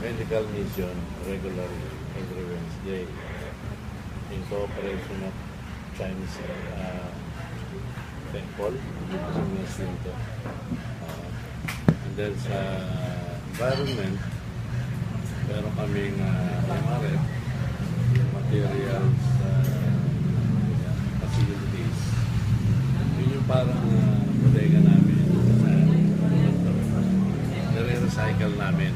medical mission regularly every Wednesday in cooperation of Chinese temple, Muslim to. And then sa environment, meron kaming MRF, materials, facilities. Yun yung parang bodega namin sa nire-recycle namin.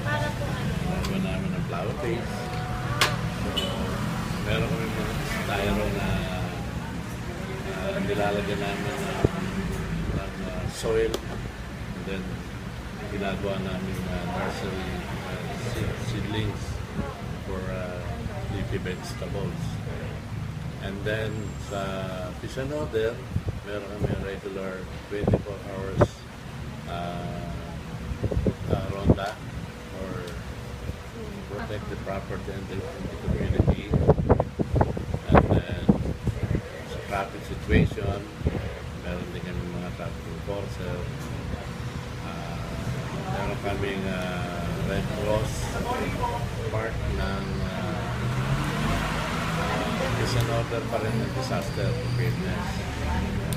Para po ano? Nagawa namin ng flower paste. Meron kami mga styro na nilalagyan namin ng soil. And then, ginagawa namin nursery seedlings for leafy vegetables. And then, sa fish and order, meron kami regular 24 hours ronda or protect the property and the community. And then, sa traffic situation, meron din kami mga traffic enforcer. Meron kaming Red Cross part ng fish and order pa rin ng disaster preparedness.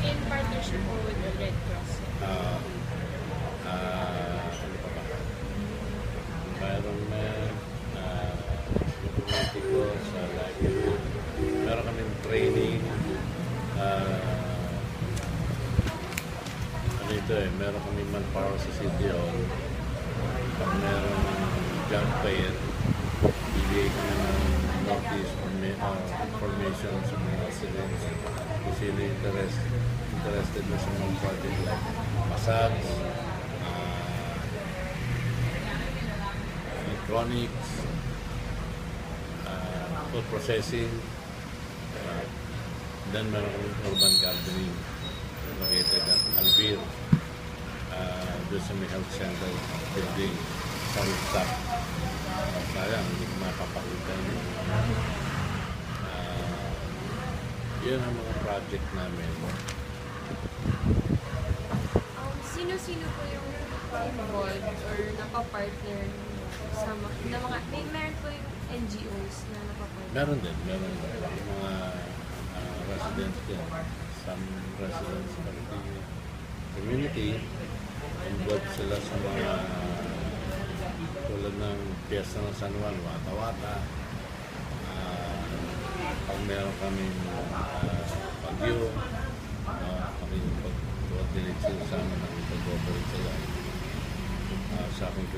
In partnership po with the Red Cross. Ano pa ba? Environment, diplomatiko, sa livelihood. Meron kaming training. Ano ito meron kaming manpower sa City Hall. Pag meron job fair, bibigay kami ng notice information sa mga residents kung sino interested na sa mga project like massage, electronics, food processing, then meron kami urban gardening located at Alvir, doon sa may health center building sa rooftop. Sayang, hindi ko mapapakita yun. Yun ang mga project namin. Sino-sino po yung involved or nakapartner sa mga, meron po yung NGOs na nakapartner? Meron din. Yung mga residents din. Some residents sa community, involved sila sa mga tulad ng Fiesta ng San Juan, Wata-Wata. Pag meron kaming bagyo, kami pag-coordinate sila sa amin, pag-cooperate sila sa kung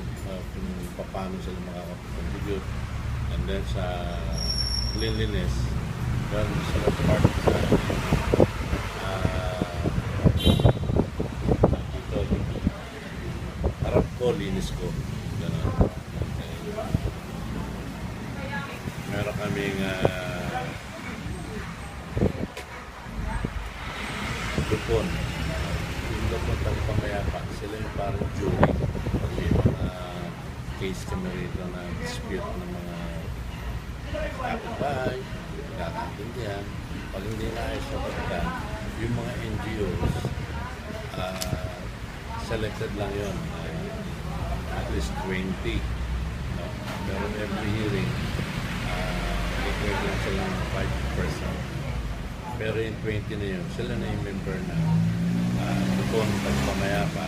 paano sila makakakontribute. And then sa cleanliness, meron sila part sa harap ko, linis ko. Ganun. Meron kaming lupon. Yung lupon Tagpamayapa, sila yung parang jury. Pag may mga case kami rito na dispute ng mga kapitbahay, nagkakaintindihan. Pag hindi naayos sa pagkaan, yung mga NGOs, selected lang yun. At least 20. No? Pero every hearing, declared lang sila ng 5%. Pero yung 20 na yun, sila na yung member na Lupon Tagpamayapa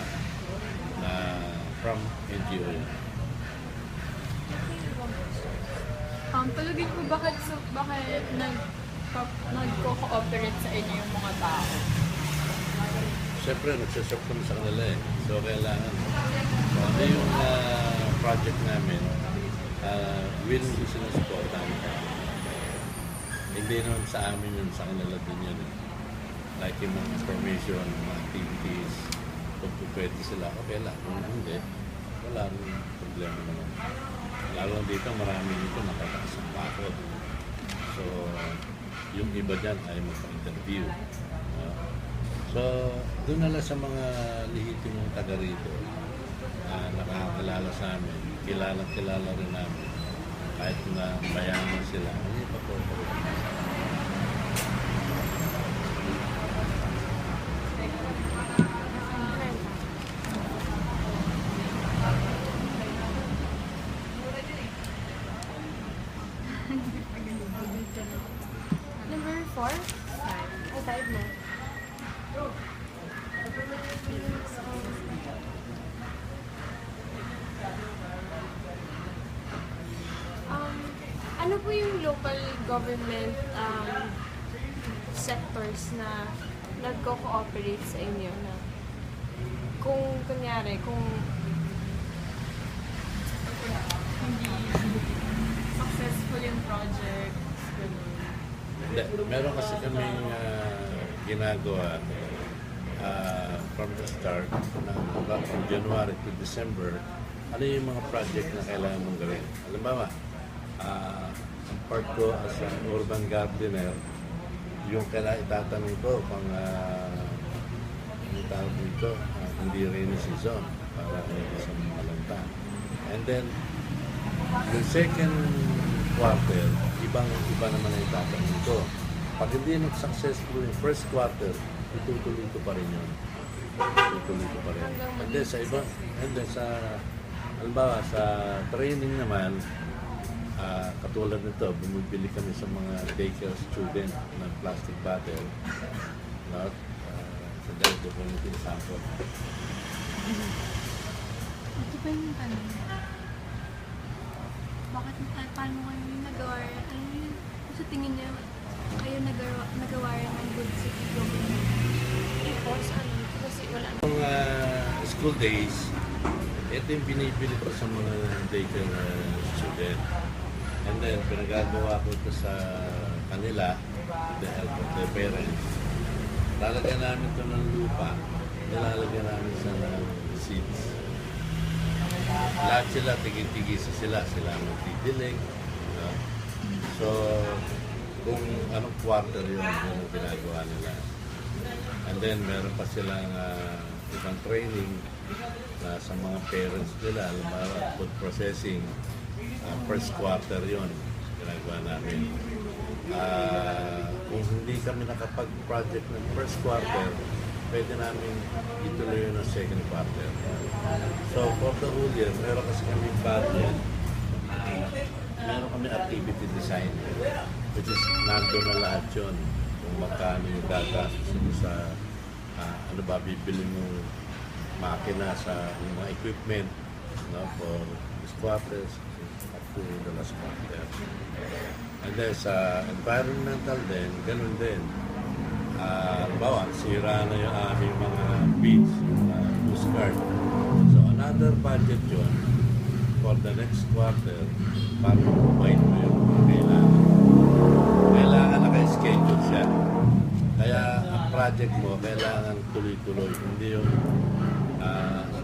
from NGO. Palagay ko bakit nag-co-cooperate sa inyo yung mga tao? Siyempre, nagsaserve kami sa kanila eh. So, kailangan. So, ano yung project namin, willing ko sila supportan. Hindi naman sa amin yun, sa kanila din yun. Like yung mga information, mga activities, kung pwede sila, okay lang. Kung hindi, wala rin problema naman. Lalo dito, marami nito nakataas ang bakod. So, yung iba dyan ay magpa-interview. So, doon na lang sa mga lehitimong taga rito nakakilala sa amin, kilala rin namin. Kahit na mayaman sila, hindi pa po. Number 4? Ay, 5 na. Ano po yung local government sectors na nagko-cooperate sa inyo na kung kunyari, kung Hindi successful yung project, gano'n. Hindi, meron kasi kaming ginagawa from the start from January to December. Ano yung mga project na kailangan mong gawin? Halimbawa, ang part ko as an urban gardener, yung kailangan itatanong ko pang yung tawag dito, hindi rainy season para hindi sa mga lanta. And then, yung second quarter, iba naman ang itatanong ko. Pag hindi nag-successful yung first quarter, itutuloy ko pa rin yun. Itutuloy ko pa rin. And then sa iba, and then sa, halimbawa, sa training naman, katulad nito, bumibili kami sa mga daycare student ng plastic bottle. No? Sa dahil ko po yung sample. Ito pa yung tanong. Bakit, paano kayo yung nagawa, ano yun, sa tingin niyo, kayo nagawa ng good city government? i-pause kasi wala na. Yung school days, ito yung binibili ko sa mga daycare student. And then, pinagagawa ko ito sa kanila, with the help of their parents. Lalagyan namin ito ng lupa, nilalagyan namin sa seeds. Lahat sila, tigil-tigisa sila magdidilig. So, kung anong quarter yun ang ginagawa nila. And then, meron pa silang ibang training na sa mga parents nila, halimbawa, food processing, first quarter yun, ginagawa namin. Kung hindi kami nakapag-project ng first quarter, pwede namin ituloy yun ng second quarter. So, for the whole year, meron kasi kami budget, meron kami activity design, which is nandun na lahat yun. Kung magkano yung gagastos mo sa, ano ba, bibili mo makina sa yung mga equipment, no, for this quarters, up to the last quarter. And then sa environmental din, ganun din. Bawa, sira na yung aming mga beach, Coast Guard. So another budget yun for the next quarter para provide mo yung kailangan. Kailangan naka-schedule siya. Kaya ang project mo, kailangan tuloy-tuloy. Hindi yung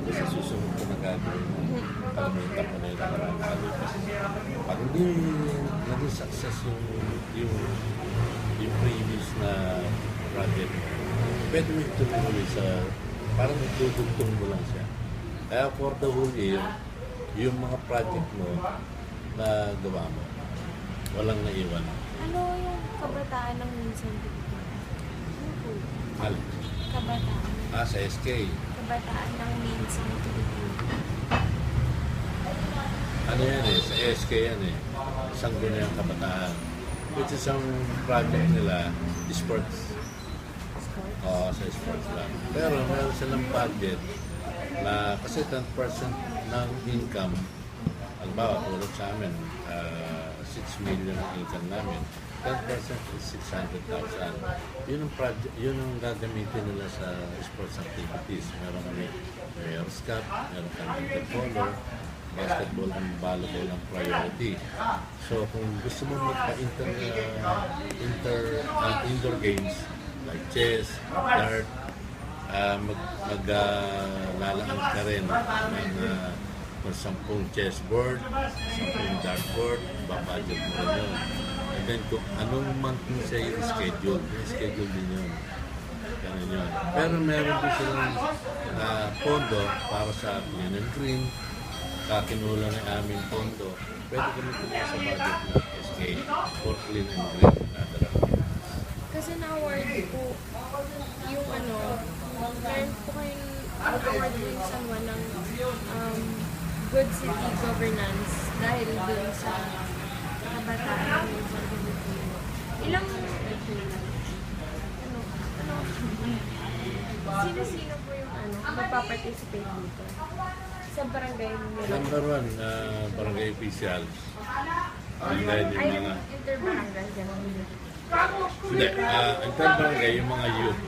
sa susunod ko na gagawin mo. Kalimutan ko na yung nakaraan kalipas. Pag hindi naging success yung previous na project mo, pwede mo ituloy sa parang itutugtong mo lang siya. Kaya for the whole year, yung mga project mo na gawa mo, walang naiwan. Ano yung kabataan ng minsan dito? Ano po? Alin? Kabataan. Sa SK. Kabataan ng minsan dito. Ano yan sa SK yan isang ganyang kabataan. Which is ang project nila, sports. Sa sports lang. Pero meron silang budget na kasi 10% ng income, halimbawa tulad sa amin, 6 million ang income namin, 10% is 600,000. Yun ang project, yun ang gagamitin nila sa sports activities. Meron kami Mayor's Cup, meron kami polo, basketball and volleyball ang priority. So kung gusto mo magpa-indoor games like chess, dart, maglalaan ka rin ng 10 chessboard, 10 dartboard, babudget mo rin yun. And then kung anong month mo siya yung schedule din yun. Ganun yun. Pero meron din silang pondo para sa clean and green. Kakinula ng aming pondo. Pwede kami tuloy sa budget ng SK for clean and green. Kasi na-award po yung meron po kayong award po yung San Juan ng good city governance dahil dun sa kabataan nagpa-participate dito? Sa barangay nila? Number one, barangay officials. And then yung mga... Interbarangay, gano'n. Hindi, interbarangay, yung mga youth.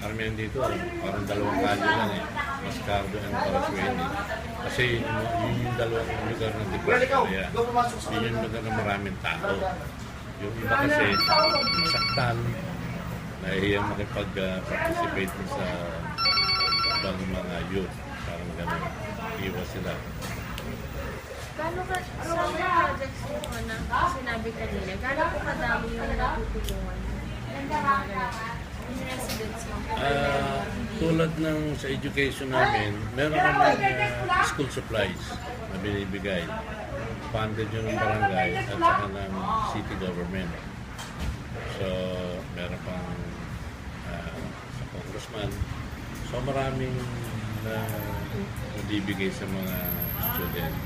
Karamihan dito, parang dalawang kanyo lang eh. Mascardo and Parasuene. Kasi yun yung dalawang lugar ng depression. Kaya yun yung lugar ng maraming tao. Yung iba kasi, masaktan, nahihiyang makipag-participate sa ibang mga youth. Parang gano'n. Iwas sila. Gano'n ka, sa mga projects mo na sinabi kanina, gano'n po kadami yung natutulungan ng mga yung residents mo? Tulad ng sa education namin, meron kami school supplies na binibigay. Funded yun ng barangay at saka ng city government. So, meron pang sa congressman. So, maraming nabibigay sa mga student.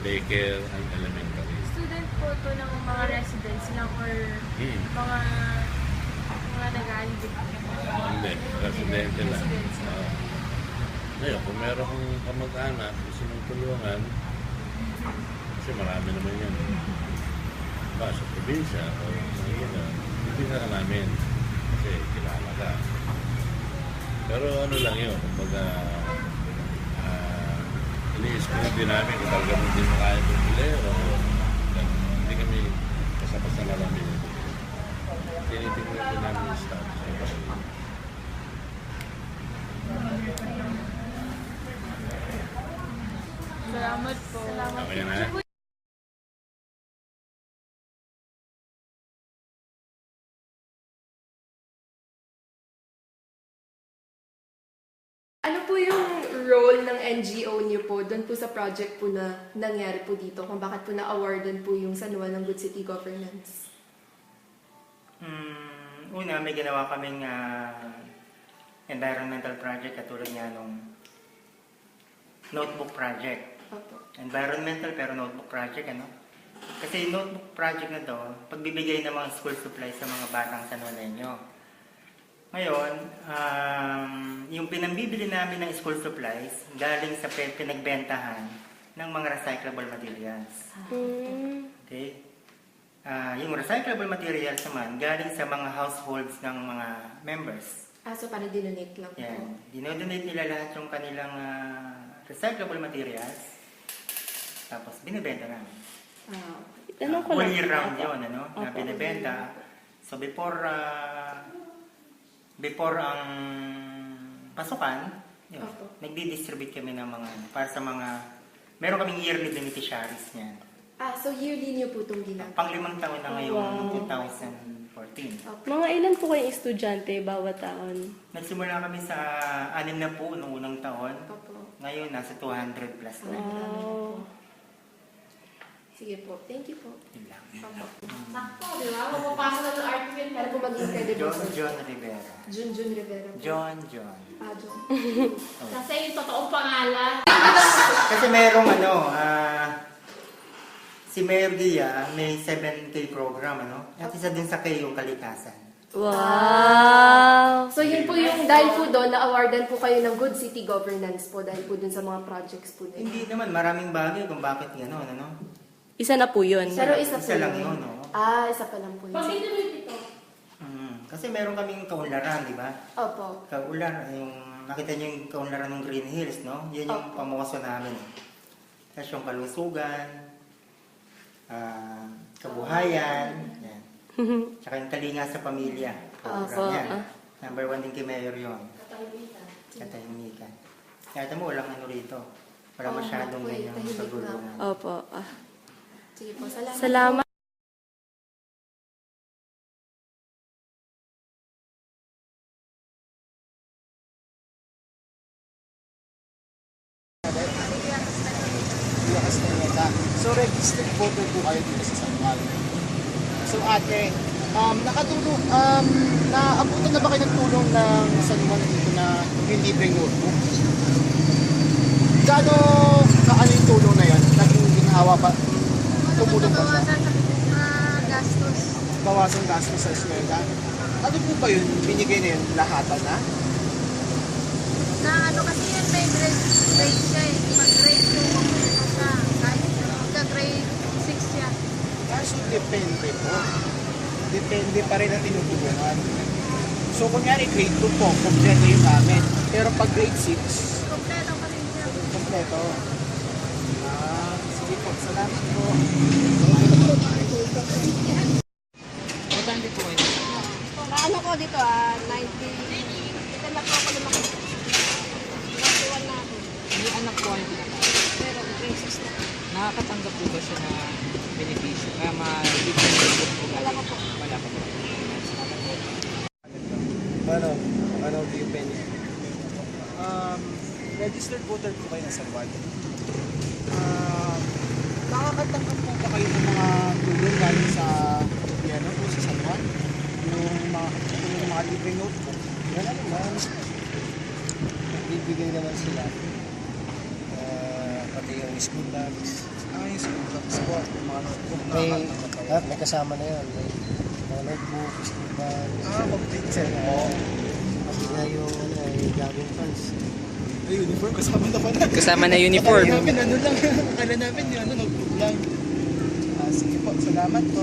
Daycare and elementary. Student po to ng mga residents lang or mga nag-aalibig? Hindi, residente lang. Residents. Ngayon, kung meron kang kamag-anak, gusto mong tulungan, kasi marami naman yan. Ba, sa probinsya, o Manila, hindi ka namin. Kasi kilala ka. Pero ano lang yun, kumbaga, ini-screen din namin kung talagang hindi makaya bumili o hindi kami kasapasa na lang binibili. Tinitingnan din namin yung status. Salamat po. Salamat Okay na. Ano po yung role ng NGO niyo po doon po sa project po na nangyari po dito? Kung bakit po na-awardan po yung San Juan ng Good City Governance? Una, may ginawa kaming environmental project katulad nga nung notebook project. Opo. Environmental pero notebook project, ano? Kasi yung notebook project na to, pagbibigay ng mga school supplies sa mga batang San Juanenyo. Ngayon, yung pinambibili namin ng school supplies galing sa pinagbentahan ng mga recyclable materials. Okay? Yung recyclable materials naman galing sa mga households ng mga members. So parang dinonate lang po? Yan. Dinodonate nila lahat yung kanilang recyclable materials. Tapos binibenta namin. Tanong ko All lang. year round yun, ano? Na Opo. binibenta. So before ang pasukan, yun, Opo. nagdi-distribute kami ng mga, para sa mga, meron kaming yearly beneficiaries niyan. So yearly niyo po itong ginagawa? Pang-5 taon na ngayong Wow. 2014. Opo. Mga ilan po kayong estudyante bawat taon? Nagsimula kami sa 6 na po noong unang taon. Opo. Ngayon, nasa 200 plus na. Wow. Sige po. Thank you po. Yun lang. Sakto, di ba? Mapapasok na ng argument. Para po maging credible po. John Rivera. Junjun Rivera po. John. John. Kasi yung totoong pangalan. Kasi merong si Mayor Gia, may 7K program, ano? At isa din sa K yung kalikasan. Wow. So yun po yung, dahil po doon, na-awardan po kayo ng Good City Governance po dahil po dun sa mga projects po din. Hindi naman, maraming bagay kung bakit gano'n, ano? Isa na po yun. Pero isa po Isa lang yun. yun, no? Isa pa lang po Pag yun. tinuloy dito, Kasi meron kaming kaunlaran, di ba? Opo. Kaunlaran, yung nakita niyo yung kaunlaran ng Green Hills, no? Yan yung Opo. pamukaso namin. Tapos yung kalusugan, kabuhayan, yan. Tsaka yung kalinga sa pamilya. Program yan. Number 1 din kay Mayor yun. Katahimikan. Kaya mo, walang ano rito. Walang masyadong po, ganyang tahimik pagulungan. Opo. Sige po, salamat. Salamat. So, registered voter po kayo dito sa San Juan. So, ate, nakatulong, naabutan na ba kayo ng tulong ng San Juan dito na yung libreng notebook? Gaano kaano yung tulong na yan? Naging ginawa ba? Tumulong ba siya? Gastos. Bawasan gastos sa eskwela? Ano po ba yun? Binigay na yun lahatan na? Na ano kasi yun may grade siya eh. Pag grade 2 mo siya. Kahit grade 6 siya. Kaso depende po. Depende pa rin ang tinutulungan. So kunyari grade 2 po, kompleto yung gamit. Pero pag grade 6, Kompleto pa rin siya. kompleto. Sige po, salamat po. Magkano po kayo? Ano ko dito 90. Ito na po ako lumaki. 91 na ako. May anak po kayo pinatawag. Pero braces na. Nakakatanggap po ba siya na benepisyo? Kaya ma-different po ba? Wala pa po. Wala pa po. Ano do you penny? Registered voter po kayo sa San nakakatanggap po ba kayo ng mga tulong galing sa gobyerno po sa San Juan? Yung mga libreng notebook? Wala naman. Bibigay naman sila. Pati yung school bags. Yung school bags po, yung mga notebook na May kasama na yun. May mga notebook, school bags. complete set po. Pati nga yung jogging pants. Ay, uniform, kasama na pala. Kasama na uniform. Akala namin, ano lang, akala namin yung notebook lang. Sige po, salamat po.